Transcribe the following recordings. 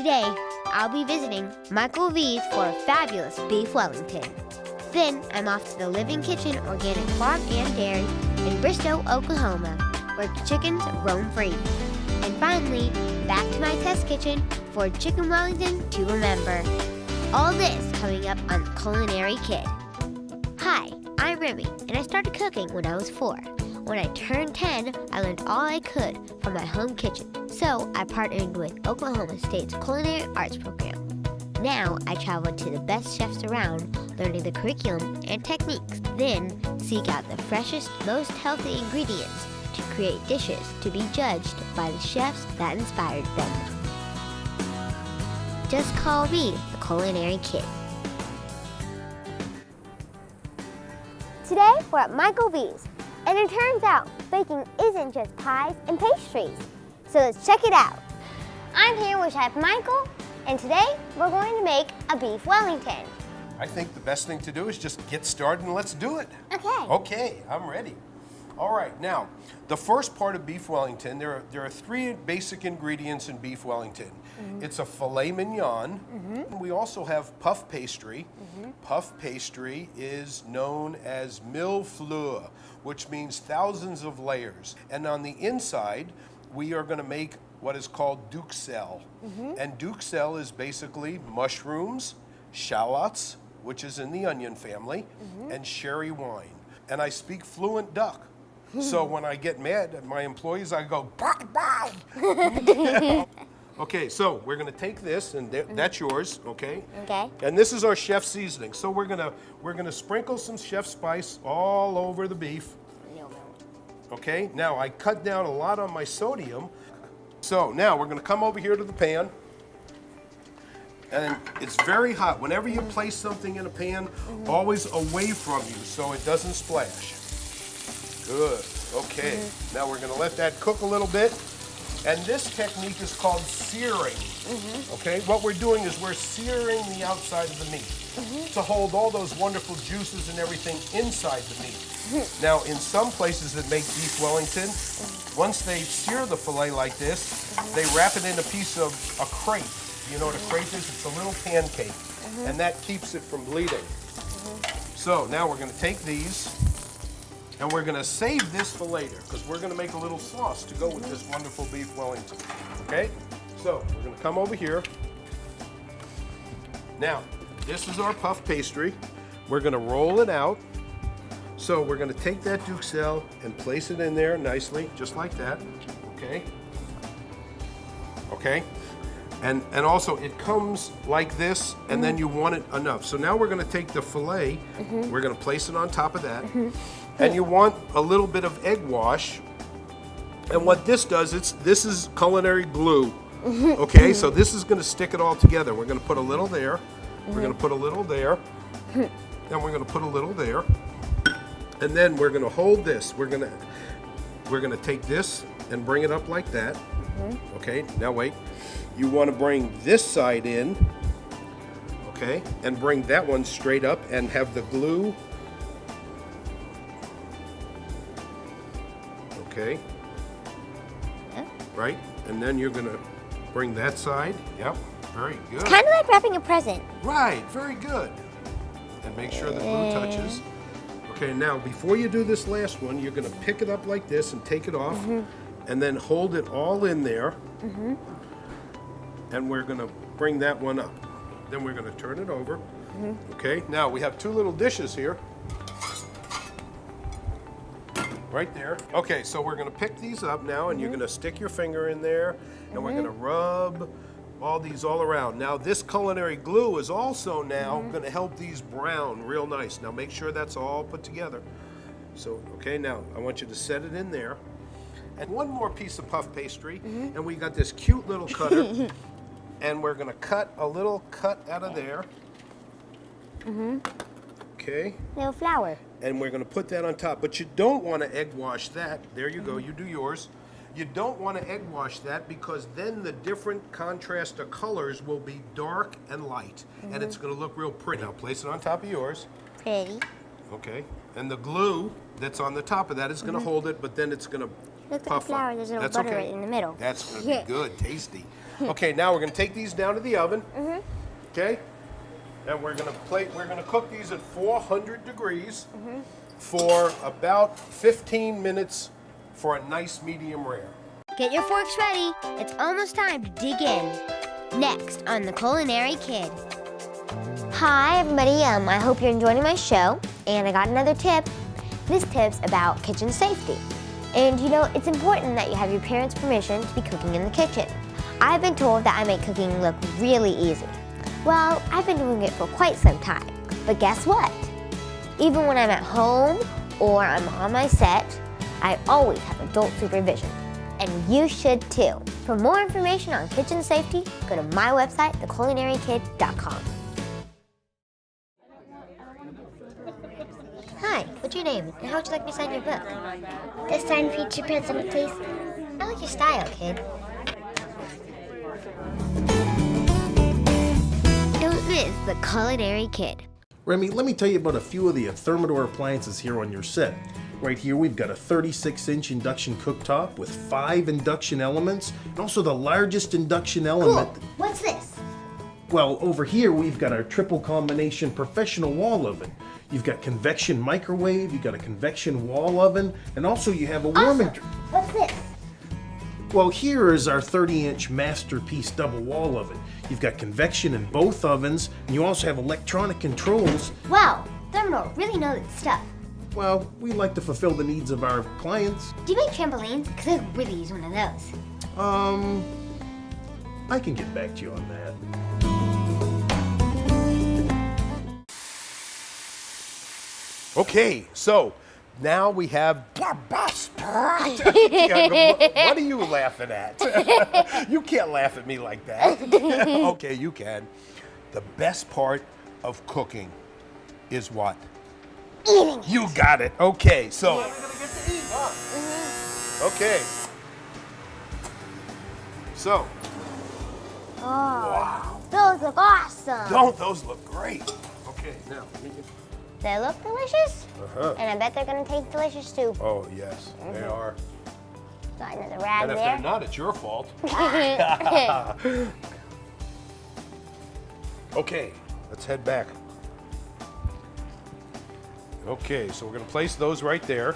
Today, I'll be visiting Michael V's for a fabulous beef Wellington. Then, I'm off to the Living Kitchen Organic Farm and Dairy in Bristow, Oklahoma, where chickens roam free. And finally, back to my test kitchen for Chicken Wellington to remember. All this coming up on Culinary Kid. Hi, I'm Remy, and I started cooking when I was 4. When I turned 10, I learned all I could from my home kitchen. So I partnered with Oklahoma State's Culinary Arts Program. Now I travel to the best chefs around, learning the curriculum and techniques, then seek out the freshest, most healthy ingredients to create dishes to be judged by the chefs that inspired them. Just call me the Culinary Kid. Today we're at Michael V's, and it turns out baking isn't just pies and pastries. So let's check it out. I'm here with Chef Michael, and today we're going to make a beef Wellington. I think the best thing to do is just get started and let's do it. Okay. Okay, I'm ready. All right, now, the first part of beef Wellington, there are 3 basic ingredients in beef Wellington. It's a filet mignon. We also have puff pastry. Puff pastry is known as mille fleurs, which means thousands of layers. And on the inside, we are going to make what is called duxelle. And duxelle is basically mushrooms, shallots, which is in the onion family, and sherry wine. And I speak fluent duck. So when I get mad at my employees, I go, bye, bye. Okay, so we're gonna take this, and that's yours, okay? Okay. And this is our chef seasoning. So we're gonna sprinkle some chef spice all over the beef. Okay, now I cut down a lot on my sodium. So now we're gonna come over here to the pan. And it's very hot. Whenever you place something in a pan, always away from you so it doesn't splash. Good, okay. Now we're gonna let that cook a little bit. And this technique is called searing. Okay, what we're doing is we're searing the outside of the meat to hold all those wonderful juices and everything inside the meat. Now, in some places that make beef Wellington, once they sear the filet like this, they wrap it in a piece of a crepe. You know what a crepe is? It's a little pancake, and that keeps it from bleeding. So now we're gonna take these, and we're gonna save this for later, because we're gonna make a little sauce to go with this wonderful beef Wellington, okay? So we're gonna come over here. Now, this is our puff pastry. We're gonna roll it out. So we're gonna take that duxelle and place it in there nicely, just like that, okay? Okay? And also it comes like this, and then you want it enough. So now we're gonna take the filet, we're gonna place it on top of that, and you want a little bit of egg wash. And what this does, this is culinary glue, okay? So this is gonna stick it all together. We're gonna put a little there, we're gonna put a little there, then we're gonna put a little there, and then we're gonna hold this. We're gonna take this and bring it up like that, okay? Now wait. You want to bring this side in, okay, and bring that one straight up and have the glue, okay, right, and then you're going to bring that side, yep, very good. Kind of like wrapping a present. Right, very good. And make sure the glue touches. Okay, now before you do this last one, you're going to pick it up like this and take it off, and then hold it all in there. And we're gonna bring that one up. Then we're gonna turn it over. Okay, now we have 2 little dishes here. Right there. Okay, so we're gonna pick these up now, and you're gonna stick your finger in there, and we're gonna rub all these all around. Now this culinary glue is also now gonna help these brown real nice. Now make sure that's all put together. So, okay, now I want you to set it in there. And one more piece of puff pastry, and we got this cute little cutter. And we're gonna cut a little cut out of there. Okay. Little flour. And we're gonna put that on top. But you don't wanna egg wash that. There you go, you do yours. You don't wanna egg wash that, because then the different contrast of colors will be dark and light. And it's gonna look real pretty. Now place it on top of yours. Pretty. Okay. And the glue that's on the top of that is gonna hold it, but then it's gonna Looks like a puff flower. up. There's a little That's butter okay. right in the middle. That's going to be good, tasty. Okay, now we're going to take these down to the oven. Okay? And we're going to cook these at 400 degrees for about 15 minutes for a nice medium rare. Get your forks ready. It's almost time to dig in. Next on The Culinary Kid. Hi, everybody. I hope you're enjoying my show. And I got another tip. This tip's about kitchen safety. And you know, it's important that you have your parents' permission to be cooking in the kitchen. I've been told that I make cooking look really easy. Well, I've been doing it for quite some time. But guess what? Even when I'm at home or I'm on my set, I always have adult supervision. And you should too. For more information on kitchen safety, go to my website, theculinarykid.com. Hi, what's your name? And how would you like me to sign your book? This time, future president, please. I like your style, kid. Don't miss The Culinary Kid. Remy, let me tell you about a few of the Thermador appliances here on your set. Right here we've got a 36-inch induction cooktop with 5 induction elements, and also the largest induction element. Cool. What's this? Well, over here we've got our triple combination professional wall oven. You've got convection microwave, you've got a convection wall oven, and also you have a warming... What's this? Well, here is our 30-inch masterpiece double wall oven. You've got convection in both ovens, and you also have electronic controls. Wow, Thermador really knows its stuff. Well, we like to fulfill the needs of our clients. Do you make trampolines? Because I could really use one of those. I can get back to you on that. Okay, so now we have... What are you laughing at? You can't laugh at me like that. Okay, you can. The best part of cooking is what? Eating. You got it. Okay, so... Okay. So, Oh, wow. those look awesome. Don't those look great? Okay, now. They look delicious, Uh-huh. and I bet they're gonna taste delicious too. Oh, yes, they are. Got another rag And if there. they're not, it's your fault. Okay, let's head back. Okay, so we're gonna place those right there.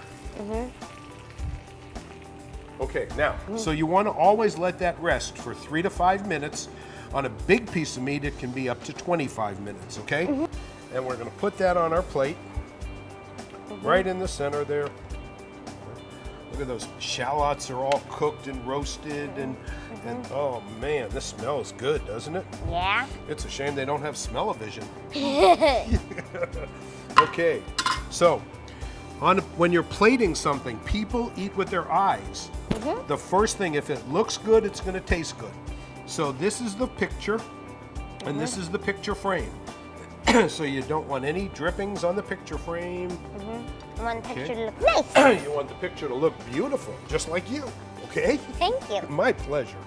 Okay, now, so you wanna always let that rest for 3 to 5 minutes. On a big piece of meat, it can be up to 25 minutes, okay? And we're gonna put that on our plate, right in the center there. Look at those shallots are all cooked and roasted and oh man, this smells good, doesn't it? Yeah. It's a shame they don't have smell-o-vision. Okay, so when you're plating something, people eat with their eyes. The first thing, if it looks good, it's gonna taste good. So this is the picture, and this is the picture frame. So you don't want any drippings on the picture frame. I want the picture to look nice. You want the picture to look beautiful, just like you, okay? Thank you. My pleasure.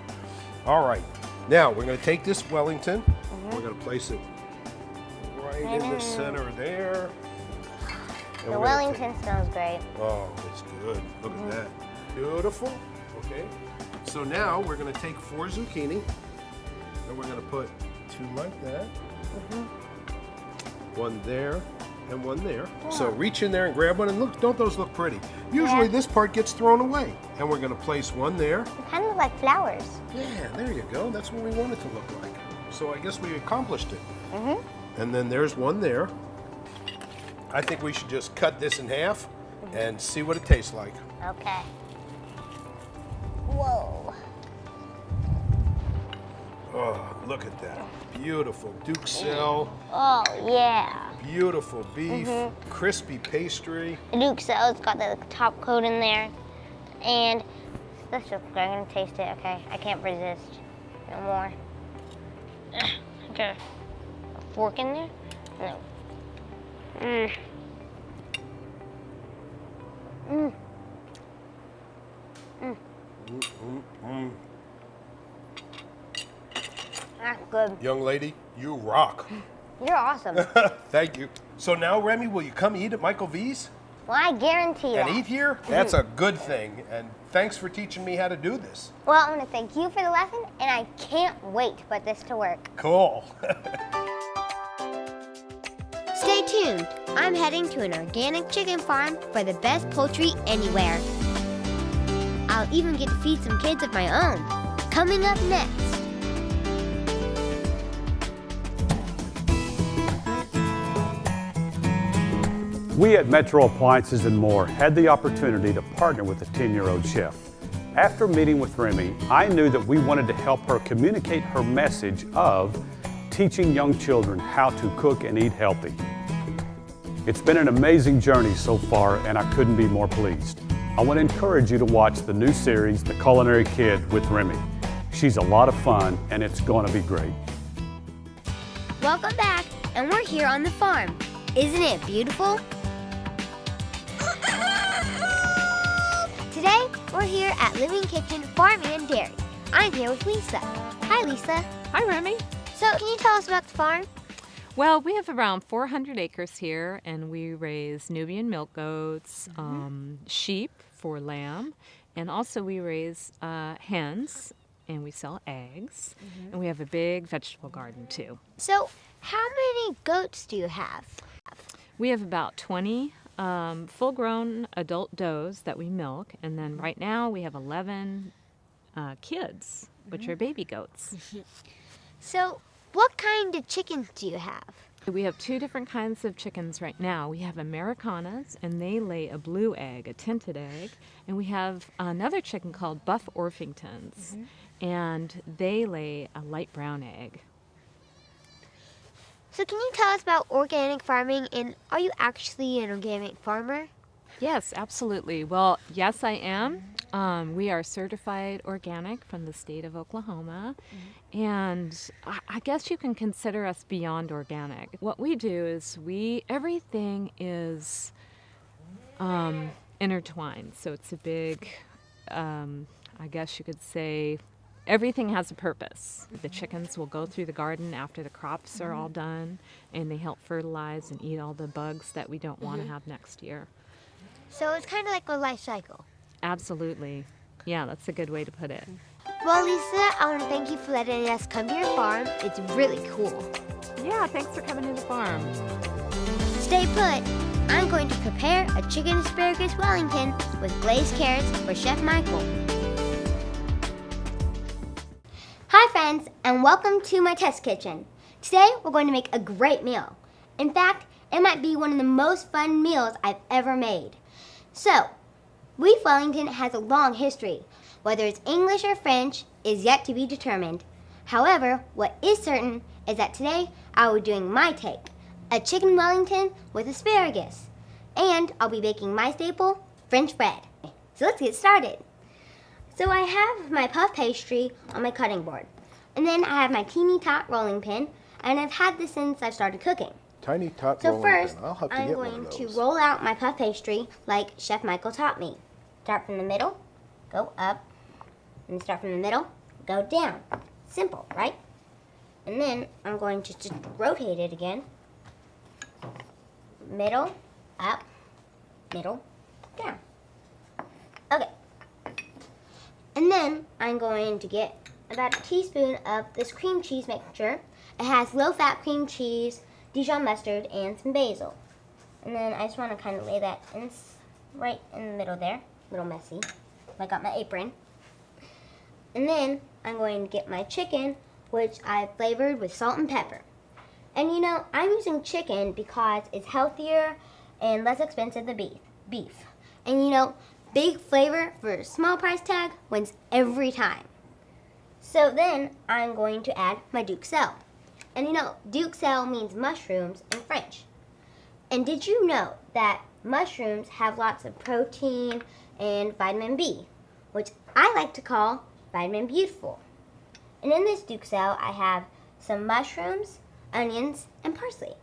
All right, now we're gonna take this Wellington, we're gonna place it right in the center there. And The we're gonna Wellington smells great. Oh, it's good. Look at that. Beautiful. Okay. So now we're going to take 4 zucchini and we're going to put 2 like that. 1 there and 1 there. Yeah. So reach in there and grab one and look, don't those look pretty? Usually this part gets thrown away. And we're going to place 1 there. They kind of look like flowers. Yeah, there you go. That's what we want it to look like. So I guess we accomplished it. And then there's 1 there. I think we should just cut this in half and see what it tastes like. Okay. Whoa. Oh, look at that. Beautiful Duxelles, Oh, yeah. beautiful beef, crispy pastry. The Duxelles got the top coat in there. And this looks good. I'm going to taste it. Okay. I can't resist. No more. Okay. A fork in there? No. That's good. Young lady, you rock. You're awesome. Thank you. So now, Remy, will you come eat at Michael V's? Well, I guarantee that. and eat here, that's a good thing. And thanks for teaching me how to do this. Well, I want to thank you for the lesson, and I can't wait to put this to work. Cool. Stay tuned. I'm heading to an organic chicken farm for the best poultry anywhere. I'll even get to feed some kids of my own. Coming up next. We at Metro Appliances and More had the opportunity to partner with a 10-year-old chef. After meeting with Remy, I knew that we wanted to help her communicate her message of teaching young children how to cook and eat healthy. It's been an amazing journey so far, and I couldn't be more pleased. I want to encourage you to watch the new series, The Culinary Kid with Remy. She's a lot of fun, and it's going to be great. Welcome back, and we're here on the farm. Isn't it beautiful? Today, we're here at Living Kitchen Farm and Dairy. I'm here with Lisa. Hi, Lisa. Hi, Remy. So, can you tell us about the farm? Well, we have around 400 acres here, and we raise Nubian milk goats, sheep for lamb, and also we raise hens, and we sell eggs, and we have a big vegetable garden too. So, how many goats do you have? We have about 20 full-grown adult does that we milk, and then right now we have 11 kids, which are baby goats. So, what kind of chickens do you have? We have two different kinds of chickens right now. We have Americanas, and they lay a blue egg, a tinted egg, and we have another chicken called Buff Orpingtons, and they lay a light brown egg. So, can you tell us about organic farming, and are you actually an organic farmer? Yes, absolutely. Well, yes, I am. We are certified organic from the state of Oklahoma, and I guess you can consider us beyond organic. What we do is everything is intertwined, so it's a big, I guess you could say, everything has a purpose. The chickens will go through the garden after the crops are all done, and they help fertilize and eat all the bugs that we don't want to have next year. So, it's kind of like a life cycle. Absolutely. Yeah, that's a good way to put it. Well, Lisa, I want to thank you for letting us come to your farm. It's really cool. Yeah, thanks for coming to the farm. Stay put. I'm going to prepare a chicken asparagus Wellington with glazed carrots for Chef Michael. Hi friends, and welcome to my test kitchen. Today we're going to make a great meal. In fact, it might be one of the most fun meals I've ever made. So, beef Wellington has a long history. Whether it's English or French is yet to be determined. However, what is certain is that today I will be doing my take, a chicken Wellington with asparagus. And I'll be baking my staple, French bread. So let's get started. So I have my puff pastry on my cutting board. And then I have my teeny tot rolling pin, and I've had this since I started cooking. Tiny tot So rolling first, pin. I'll have to I'm get one going of to those. roll out my puff pastry like Chef Michael taught me. Start from the middle, go up, and start from the middle, go down. Simple, right? And then I'm going to just rotate it again. Middle, up, middle, down. Okay. And then I'm going to get about a teaspoon of this cream cheese mixture. It has low-fat cream cheese, Dijon mustard, and some basil. And then I just want to kind of lay that in, right in the middle there. A little messy. I got my apron. And then I'm going to get my chicken, which I flavored with salt and pepper. And you know, I'm using chicken because it's healthier and less expensive than beef. And you know, big flavor for a small price tag wins every time. So then I'm going to add my Duxelles. And you know, Duxelles means mushrooms in French. And did you know that mushrooms have lots of protein and vitamin B, which I like to call vitamin beautiful. And in this Duxelles, I have some mushrooms, onions, and parsley.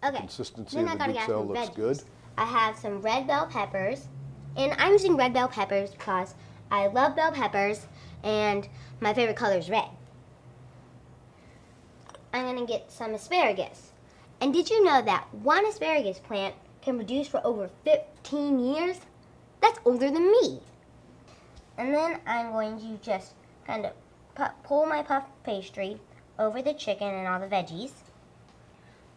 Okay, Consistency then of I the gotta get Duxelles some looks veggies. good. I have some red bell peppers, and I'm using red bell peppers because I love bell peppers, and my favorite color is red. I'm gonna get some asparagus. And did you know that one asparagus plant can produce for over 15 years? That's older than me. And then I'm going to just kind of pull my puff pastry over the chicken and all the veggies.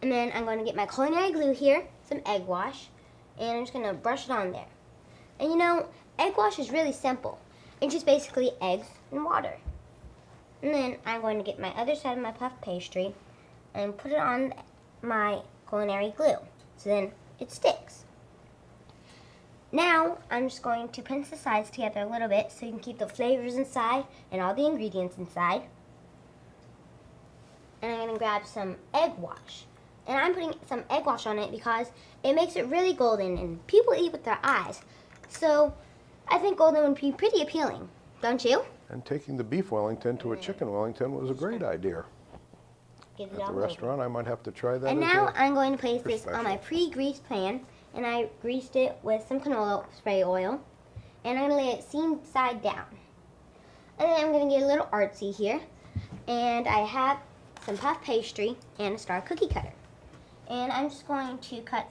And then I'm going to get my culinary glue here, some egg wash, and I'm just going to brush it on there. And you know, egg wash is really simple. It's just basically eggs and water. And then I'm going to get my other side of my puff pastry and put it on my culinary glue, so then it sticks. Now I'm just going to pinch the sides together a little bit so you can keep the flavors inside and all the ingredients inside. And I'm going to grab some egg wash. And I'm putting some egg wash on it because it makes it really golden and people eat with their eyes. So I think golden would be pretty appealing, don't you? And taking the beef Wellington to a chicken Wellington was a great idea. Get it At all the over. restaurant, I might have to try that. And as now well. I'm going to place this special. on my pre-greased pan, and I greased it with some canola spray oil, and I'm going to lay it seam side down. And then I'm going to get a little artsy here, and I have some puff pastry and a star cookie cutter. And I'm just going to cut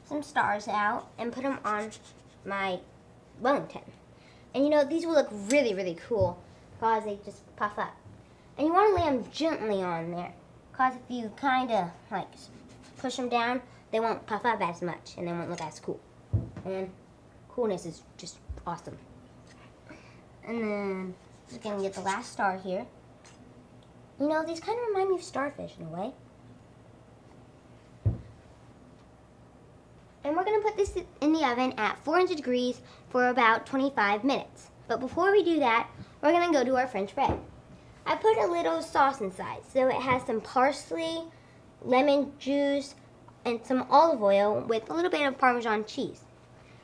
some stars out and put them on my Wellington. And you know, these will look really, really cool because they just puff up. And you want to lay them gently on there, because if you kind of like push them down, they won't puff up as much and they won't look as cool. And coolness is just awesome. And then just gonna get the last star here. You know, these kind of remind me of starfish in a way. And we're gonna put this in the oven at 400 degrees for about 25 minutes. But before we do that, we're gonna go to our French bread. I put a little sauce inside, so it has some parsley, lemon juice, and some olive oil with a little bit of Parmesan cheese.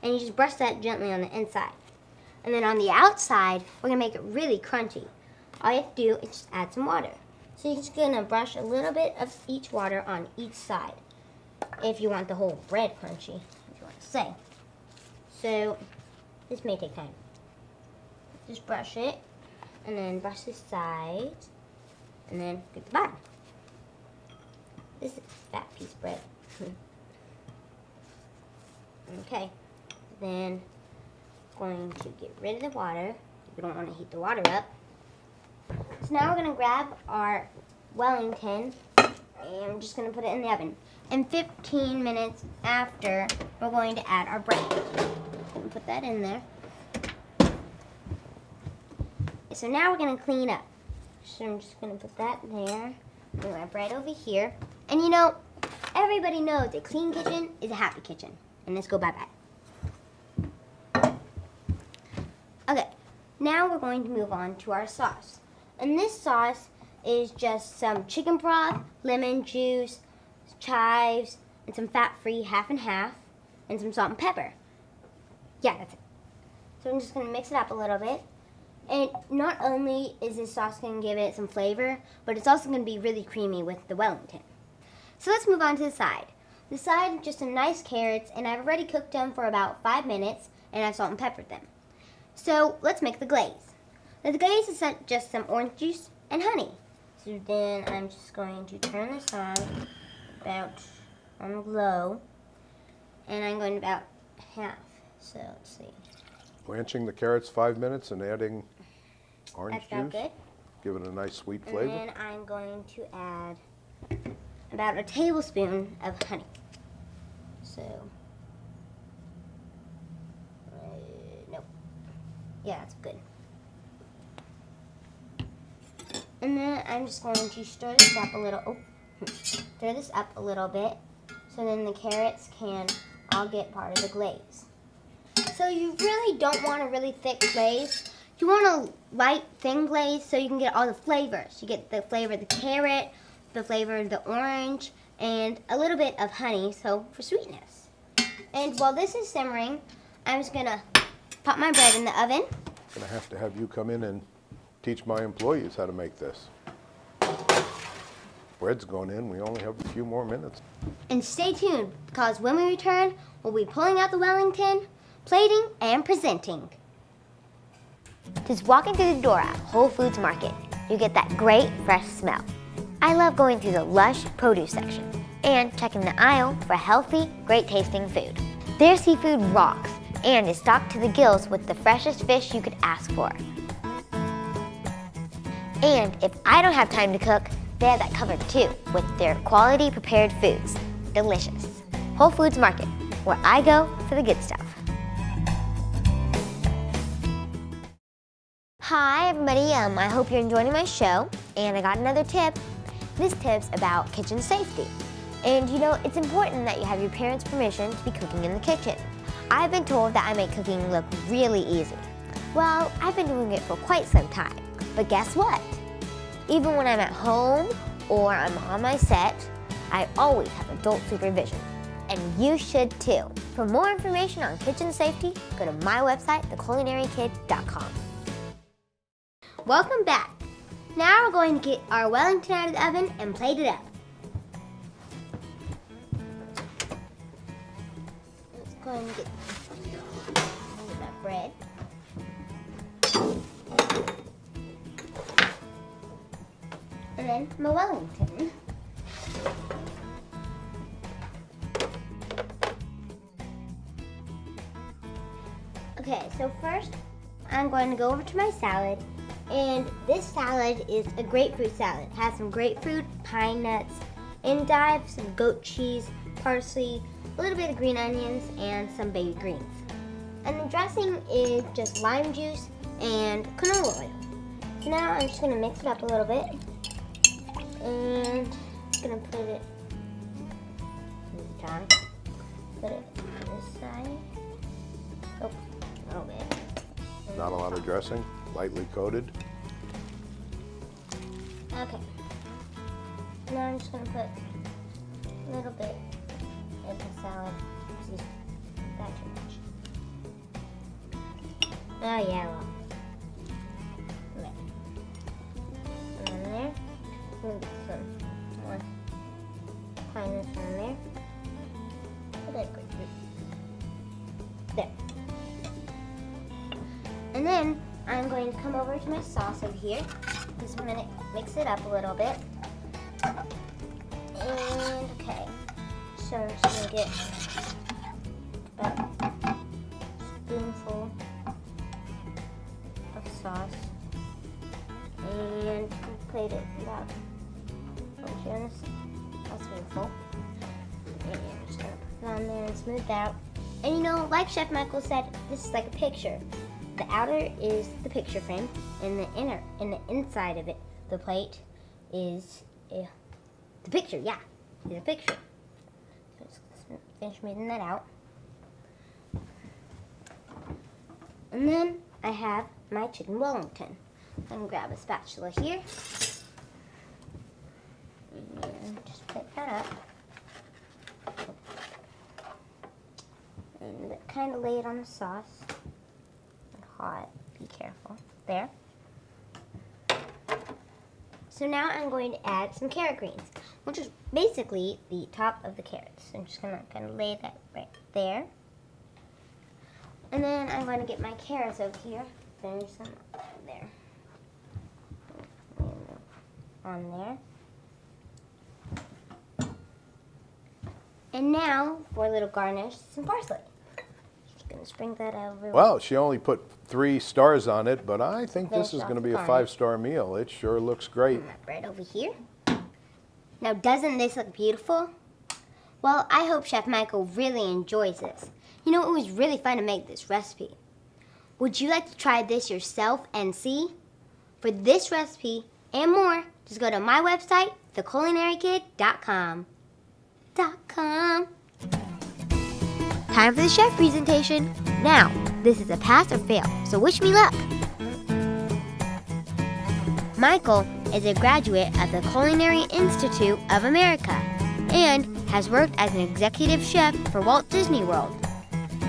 And you just brush that gently on the inside. And then on the outside, we're gonna make it really crunchy. All you have to do is just add some water. So you're just gonna brush a little bit of each water on each side, if you want the whole bread crunchy, if you want to say. So this may take time. Just brush it, and then brush the sides, and then get the bottom. This is a fat piece of bread. Okay, then going to get rid of the water. We don't want to heat the water up. So now we're going to grab our Wellington, and I'm just going to put it in the oven. And 15 minutes after, we're going to add our bread. Put that in there. So now we're going to clean up. So I'm just going to put that there. Put my bread over here. And you know, everybody knows a clean kitchen is a happy kitchen. And let's go bye-bye. Okay, now we're going to move on to our sauce. And this sauce is just some chicken broth, lemon juice, chives, and some fat-free half and half, and some salt and pepper. Yeah, that's it. So I'm just going to mix it up a little bit. And not only is this sauce going to give it some flavor, but it's also going to be really creamy with the Wellington. So let's move on to the side. The side, just some nice carrots, and I've already cooked them for about 5 minutes, and I've salt and peppered them. So let's make the glaze. The glaze is just some orange juice and honey. So then I'm just going to turn this on about on low, and I'm going about half. So let's see. Blanching the carrots 5 minutes and adding orange That felt juice. good. Give it a nice sweet And flavor. then I'm going to add about a tablespoon of honey. So, nope. Yeah, that's good. And then I'm just going to stir this up a little. Stir this up a little bit, so then the carrots can all get part of the glaze. So you really don't want a really thick glaze. You want a light, thin glaze so you can get all the flavors. You get the flavor of the carrot, the flavor of the orange, and a little bit of honey, so for sweetness. And while this is simmering, I'm just gonna pop my bread in the oven. I'm gonna have to have you come in and teach my employees how to make this. Bread's going in, we only have a few more minutes. And stay tuned, because when we return, we'll be pulling out the Wellington, plating, and presenting. Just walking through the door at Whole Foods Market, you get that great fresh smell. I love going through the lush produce section. and checking the aisle for healthy, great-tasting food. Their seafood rocks and is stocked to the gills with the freshest fish you could ask for. And if I don't have time to cook, they have that covered too with their quality prepared foods. Delicious. Whole Foods Market, where I go for the good stuff. Hi everybody, I hope you're enjoying my show, and I got another tip. This tip's about kitchen safety. And you know, it's important that you have your parents' permission to be cooking in the kitchen. I've been told that I make cooking look really easy. Well, I've been doing it for quite some time, but guess what? Even when I'm at home or I'm on my set, I always have adult supervision. And you should too. For more information on kitchen safety, go to my website, thecularyKid.com. Welcome back. Now we're going to get our Wellington out of the oven and plate it up. Let's go ahead and get that bread. And then my Wellington. Okay, so first I'm going to go over to my salad, and this salad is a grapefruit salad. It has some grapefruit, pine nuts, and I have some goat cheese, parsley, a little bit of green onions, and some baby greens. And the dressing is just lime juice and canola oil. So now I'm just going to mix it up a little bit, and I'm going to put it this time. Put it on this side. Oh, a little bit. Not a lot of dressing, lightly coated. Okay. Now I'm just going to put a little bit in the salad. Just not too much. Oh yeah, well. Okay. And then there. We'll get some more fineness on there. Put that grapefruit. There. And then I'm going to come over to my sauce over here. Just a minute, mix it up a little bit. And okay, so I'm just gonna get about a spoonful of sauce and plate it about over here on a spoonful. And I'm just gonna put it on there and smooth out. And you know, like Chef Michael said, this is like a picture. The outer is the picture frame, and the inside of it, the plate, is the picture. Yeah, is a picture. So just finish smoothing that out, and then I have my chicken Wellington. I'm gonna grab a spatula here and just pick that up, and kind of lay it on the sauce. Hot. Be careful. There. So now I'm going to add some carrot greens, which is basically the top of the carrots. I'm just going to kind of lay that right there. And then I'm going to get my carrots over here. Finish them there. On there. And now, for a little garnish, some parsley. Gonna sprinkle that over. Well, she only put 3 stars on it, but I think this is Finish going to off be the a garnish. 5-star meal. It sure looks great. My bread over here. Now, doesn't this look beautiful? Well, I hope Chef Michael really enjoys this. You know, it was really fun to make this recipe. Would you like to try this yourself and see? For this recipe and more, just go to my website, thecularyKid.com. Time for the chef presentation. Now, this is a pass or fail, so wish me luck. Michael is a graduate of the Culinary Institute of America and has worked as an executive chef for Walt Disney World.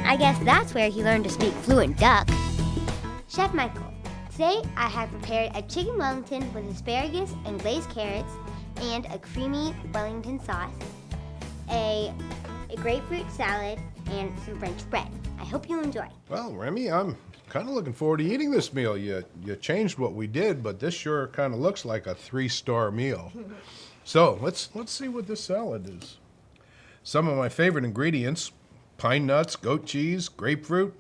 I guess that's where he learned to speak fluent duck. Chef Michael, today I have prepared a chicken Wellington with asparagus and glazed carrots and a creamy Wellington sauce, a grapefruit salad, and some French bread. I hope you enjoy. Well, Remy, I'm kind of looking forward to eating this meal. You changed what we did, but this sure kind of looks like a 3-star meal. So let's see what this salad is. Some of my favorite ingredients: pine nuts, goat cheese, grapefruit,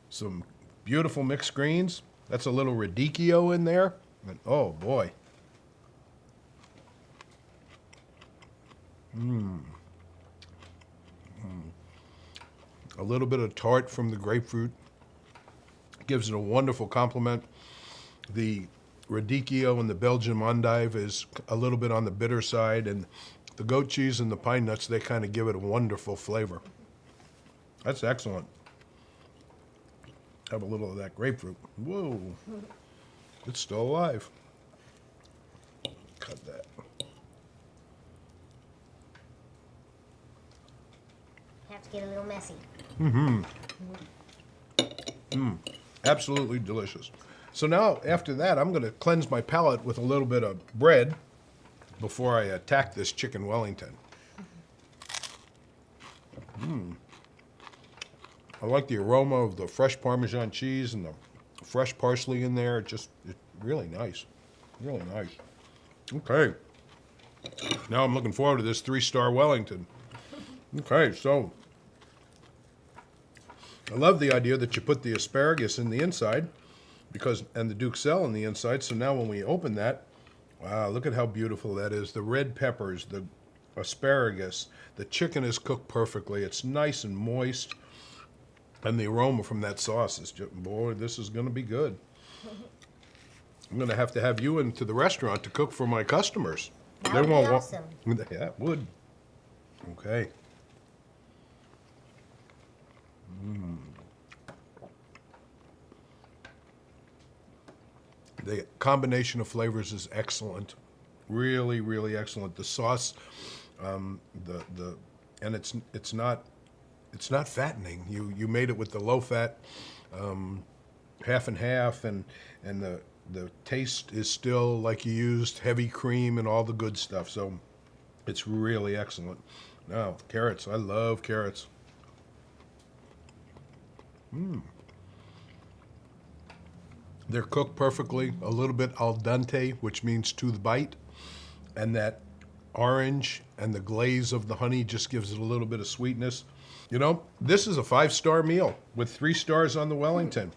some beautiful mixed greens. That's a little radicchio in there. And oh boy. A little bit of tart from the grapefruit gives it a wonderful complement. The radicchio and the Belgian endive is a little bit on the bitter side, and the goat cheese and the pine nuts, they kind of give it a wonderful flavor. That's excellent. Have a little of that grapefruit. Whoa, it's still alive. Cut that. Have to get a little messy. Absolutely delicious. So now, after that, I'm going to cleanse my palate with a little bit of bread before I attack this chicken Wellington. I like the aroma of the fresh Parmesan cheese and the fresh parsley in there. It's really nice. Really nice. Okay. Now I'm looking forward to this 3-star Wellington. Okay, so I love the idea that you put the asparagus in the inside and the Duxelles on the inside. So now when we open that, wow, look at how beautiful that is. The red peppers, the asparagus, the chicken is cooked perfectly. It's nice and moist. And the aroma from that sauce is just, boy, this is going to be good. I'm going to have you into the restaurant to cook for my customers. That would be awesome. Yeah, it would. Okay. The combination of flavors is excellent. Really, really excellent. The sauce, and it's not fattening. You made it with the low fat, half and half, and the taste is still like you used heavy cream and all the good stuff. So it's really excellent. Now, carrots. I love carrots. They're cooked perfectly, a little bit al dente, which means to the bite, and that orange and the glaze of the honey just gives it a little bit of sweetness. You know, this is a 5-star meal with 3 stars on the Wellington.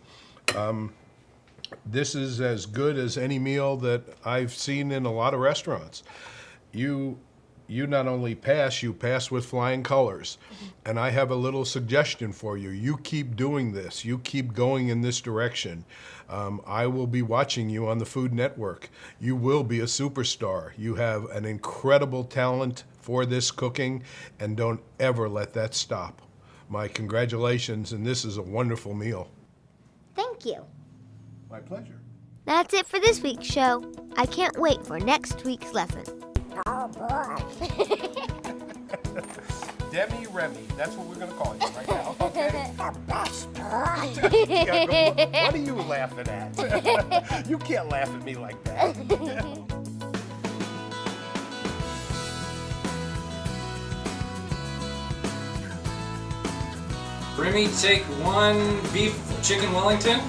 This is as good as any meal that I've seen in a lot of restaurants. You not only pass, you pass with flying colors. And I have a little suggestion for you. You keep doing this. You keep going in this direction. I will be watching you on the Food Network. You will be a superstar. You have an incredible talent for this cooking, and don't ever let that stop. My congratulations, and this is a wonderful meal. Thank you. My pleasure. That's it for this week's show. I can't wait for next week's lesson. Oh, boy. Demi Remy, that's what we're going to call you right now, okay? The best part. Yeah, what are you laughing at? You can't laugh at me like that. Remy, take 1 beef chicken Wellington.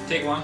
Take 1.